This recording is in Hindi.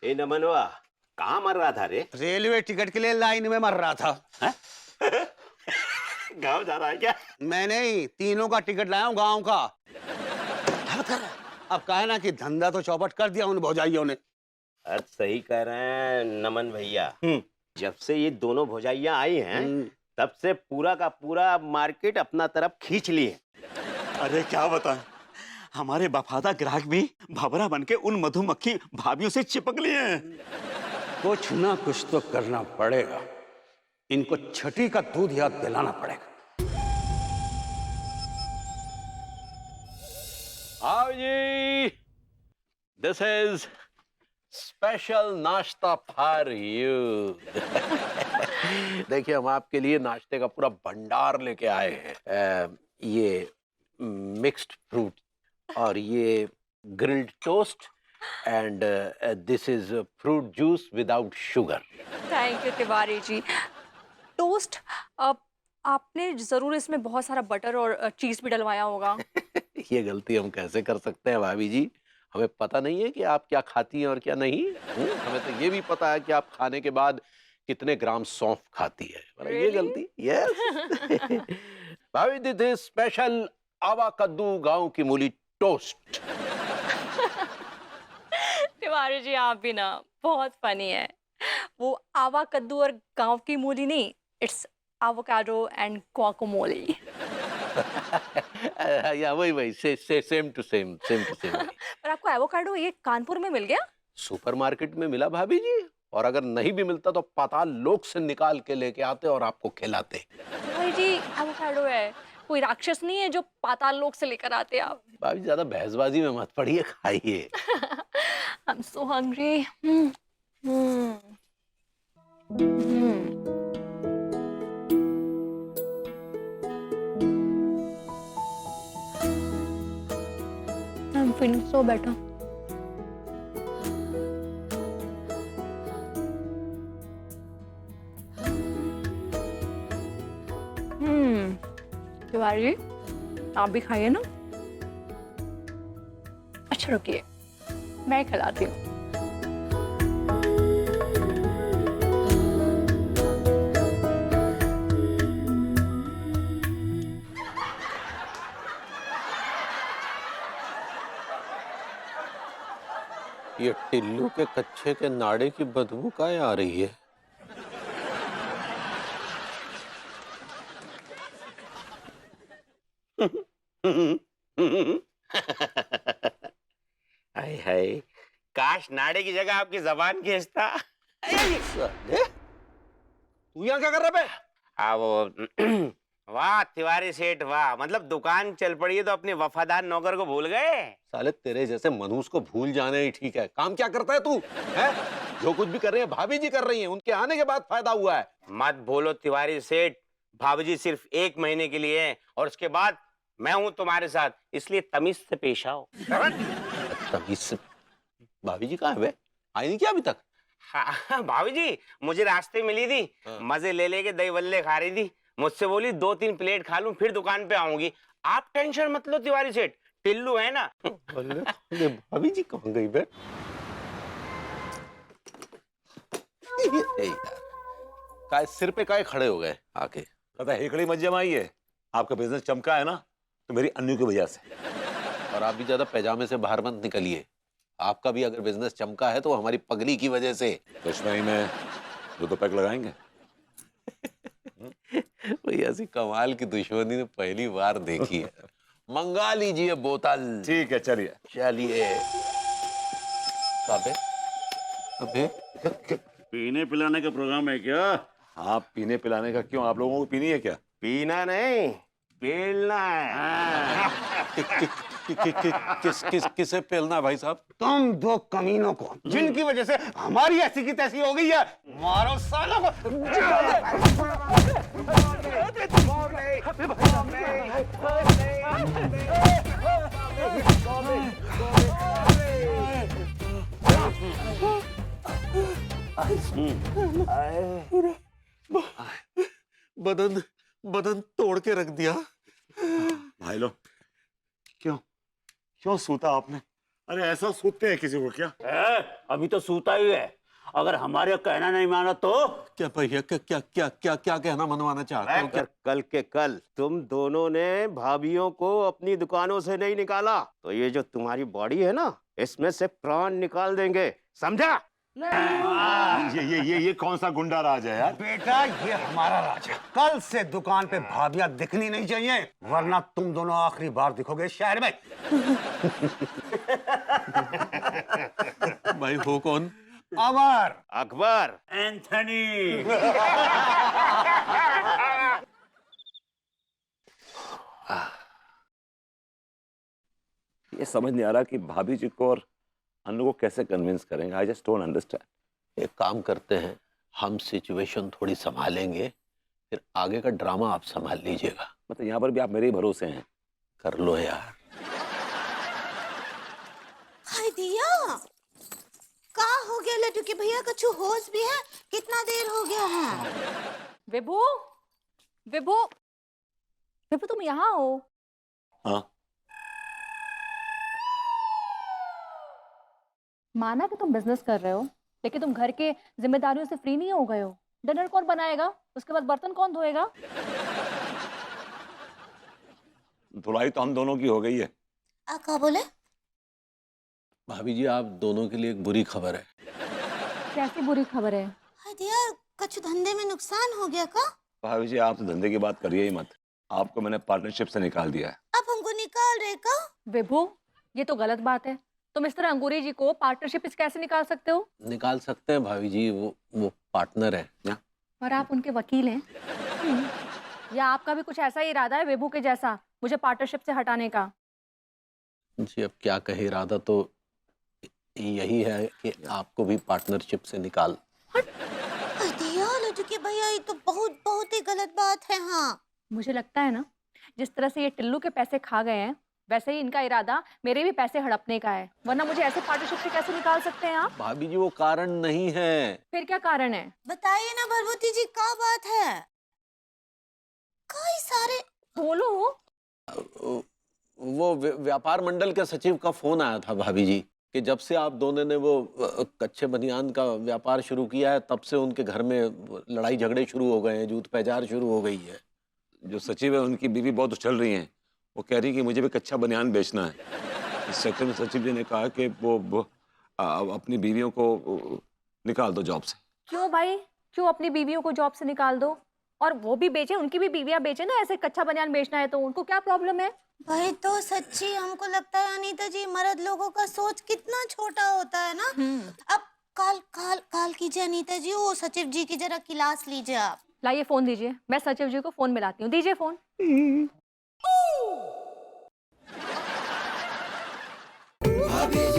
ए नमनवा, कहाँ मर रहा था रे? रेलवे टिकट के लिए लाइन में मर रहा था। गाँव जा रहा है क्या? मैं नहीं, तीनों का टिकट लाया हूँ गाँव का। अब कहा ना कि धंधा तो चौपट कर दिया उन भौजाइयों ने। अर्थ सही कह रहे हैं नमन भैया। जब से ये दोनों भौजाइयां आई हैं, तब से पूरा का पूरा मार्केट अपना तरफ खींच लिए। अरे क्या बताएं, हमारे वफादार ग्राहक भी भंवरा बन के उन मधुमक्खी भाभियों से चिपक लिए हैं। कुछ ना कुछ तो करना पड़ेगा, इनको छठी का दूध याद दिलाना पड़ेगा। आओ जी, दिस इज स्पेशल नाश्ता फॉर यू। देखिए, हम आपके लिए नाश्ते का पूरा भंडार लेके आए हैं। ये मिक्स्ड फ्रूट और ये grilled toast and this is fruit juice without sugar. Thank you Tiwari ji. Toast, आपने जरूर इसमें बहुत सारा बटर और चीज भी डलवाया होगा। ये गलती हम कैसे कर सकते हैं भाभी जी? हमें पता नहीं है कि आप क्या खाती हैं और क्या नहीं। हमें तो ये भी पता है कि आप खाने के बाद कितने ग्राम सौंफ खाती है। Really? ये गलती, यस। भाभी, दिस इज स्पेशल आवा कद्दू गांव की मूली टोस्ट। तिवारी जी, आप भी ना बहुत फनी है। वो आवा कद्दू और गांव की मूली नहीं, इट्स एवोकाडो एंड गुआकामोले। या वही सेम टू सेम। पर आपको एवोकाडो ये कानपुर में मिल गया? सुपरमार्केट में मिला भाभी जी, और अगर नहीं भी मिलता तो पाताल लोक से निकाल के लेके आते और आपको खिलाते। तिवारी जी, एवोकाडो है, कोई राक्षस नहीं है जो पाताल लोक से लेकर आते आप। भाभी, ज्यादा बहसबाजी में मत पड़िए, खाइए। I'm so hungry. I'm feeling so better. Tiwari ji, आप भी खाइए ना। अच्छा रुकिए, मैं खिलाती हूँ। ये टिल्लू के कच्चे के नाड़े की बदबू काहे आ रही है? हाय हाय, काश नाड़े की जगह आपकी जबान खींचता। तू यहाँ क्या कर रहा बे? वो वाह तिवारी सेठ वाह, मतलब दुकान चल पड़ी है तो अपने वफादार नौकर को भूल गए। साले, तेरे जैसे मनहूस को भूल जाना ही ठीक है। काम क्या करता है तू? है? जो कुछ भी कर रहे हैं भाभी जी कर रही हैं, उनके आने के बाद फायदा हुआ है। मत बोलो तिवारी सेठ, भाभी जी सिर्फ 1 महीने के लिए हैं और उसके बाद मैं हूं तुम्हारे साथ, इसलिए तमीज से पेश आओ। तमीज से? भाभी जी कहाँ है बे? आई नहीं क्या अभी तक? हाँ भाभी जी मुझे रास्ते मिली थी। मजे ले लेके दही बल्ले खा रही थी, मुझसे बोली 2-3 प्लेट खा लूं फिर दुकान पे आऊंगी। आप टेंशन मत लो तिवारी सेठ, टिल्लू है ना। भाभी जी कहाँ गई बे? काय सिर पे काय खड़े हो गए आके? कहता हेकड़ी मत जमाई है, आपका बिजनेस चमका है ना तो मेरी अन्नू की वजह से। और आप भी ज्यादा पैजामे से बाहर मत निकलिए। आपका भी अगर बिजनेस चमका है तो हमारी पगली की वजह से। तो इस महीने में 2 पैक लगाएंगे। भाई, ऐसी कमाल की दुश्मनी ने पहली बार देखी है। मंगा लीजिए बोतल। ठीक है, चलिए चलिए। अबे अबे पीने पिलाने का प्रोग्राम है क्या? हाँ, पीने पिलाने का। क्यों, आप लोगों को पीनी है क्या? पीना नहीं, पेलना है। किसे पेलना है भाई साहब? तुम 2 कमीनों को, जिनकी वजह से हमारी ऐसी की तैसी हो गई है। मारो सालों को। बदन तोड़ के रख दिया। भाई लोग, क्यों सूता आपने? अरे ऐसा सूतते हैं किसी को क्या? अभी तो सूता ही है, अगर हमारे कहना नहीं माना तो। क्या भैया, क्या क्या क्या क्या क्या कहना मनवाना चाहते हो? अगर कल के कल तुम दोनों ने भाभीियों को अपनी दुकानों से नहीं निकाला तो ये जो तुम्हारी बॉडी है ना, इसमें से प्राण निकाल देंगे, समझा? ये कौन सा गुंडा राज है यार? बेटा ये हमारा राज है। कल से दुकान पे भाभियां दिखनी नहीं चाहिए, वरना तुम दोनों आखिरी बार दिखोगे शहर में। भाई हो कौन? अमर, अकबर, एंथनी। ये समझ नहीं आ रहा कि भाभी जी को और अनु को कैसे कन्विंस करेंगे। I just don't understand. एक काम करते हैं, हम सिचुएशन थोड़ी संभालेंगे, फिर आगे का ड्रामा आप संभाल लीजिएगा। मतलब यहाँ पर भी आप मेरे ही भरोसे हैं। कर लो यार। हाय दिया, का हो गया लड्डू के भैया? कछु होश भी है? कितना देर हो गया है? विभू, विभू, विभू तुम यहाँ हो? हाँ। माना कि तुम बिजनेस कर रहे हो, लेकिन तुम घर के जिम्मेदारियों से फ्री नहीं हो गए हो। डिनर कौन बनाएगा? उसके बाद बर्तन कौन धोएगा? धुलाई तो हम दोनों की हो गई है। का बोले? भाभी जी, आप दोनों के लिए एक बुरी खबर है। कैसी बुरी खबर है? हाय दिया, कछु धंधे में नुकसान हो गया का? भाभी जी आप तो धंधे की बात करिए ही मत। आपको मैंने पार्टनरशिप से निकाल दिया है। अब हमको निकाल रहे का? विभू, ये तो गलत बात है। तुम इस तरह अंगूरी जी को पार्टनरशिप से कैसे निकाल सकते हो? निकाल सकते हैं भाभी जी, वो पार्टनर है ना। और आप उनके वकील हैं? या आपका भी कुछ ऐसा ही इरादा है विभू के जैसा, मुझे पार्टनरशिप से हटाने का? जी अब क्या कहे, इरादा तो यही है कि आपको भी पार्टनरशिप से निकाल। हाय दिया लड्डू के भैया, ये तो बहुत बहुत ही गलत बात है। हाँ, मुझे लगता है ना, जिस तरह से ये टिल्लू के पैसे खा गए हैं, वैसे ही इनका इरादा मेरे भी पैसे हड़पने का है। वरना मुझे ऐसे पार्टनरशिप से कैसे निकाल सकते हैं आप? भाभी जी वो कारण नहीं है। फिर क्या कारण है? बताइए ना भरभूति जी, का बात है? कई सारे बोलो। वो व्यापार मंडल के सचिव का फोन आया था भाभी जी कि जब से आप दोनों ने वो कच्चे बनियान का व्यापार शुरू किया है, तब से उनके घर में लड़ाई झगड़े शुरू हो गए हैं, जूत पैजार शुरू हो गई है। जो सचिव है उनकी बीवी बहुत उछल रही हैं। वो कह रही कि मुझे भी कच्चा बनियान बेचना है। इस चक्कर में सचिव जी ने कहा कि वो अपनी बीवियों को निकाल दो जॉब से। क्यों भाई, क्यों अपनी बीवियों को जॉब से निकाल दो? और वो भी बेचे, उनकी भी बीवियां बेचे ना। ऐसे कच्चा बनियान बेचना है तो उनको क्या प्रॉब्लम है? भाई तो सच्ची हमको लगता है अनीता जी, मर्द लोगों का सोच कितना छोटा होता है ना। अब काल काल काल कीजिए अनीता जी, वो सचिव जी की जरा क्लास लीजिए आप। लाइए फोन दीजिए, मैं सचिव जी को फोन मिलाती हूँ। दीजिए फोन। भाभी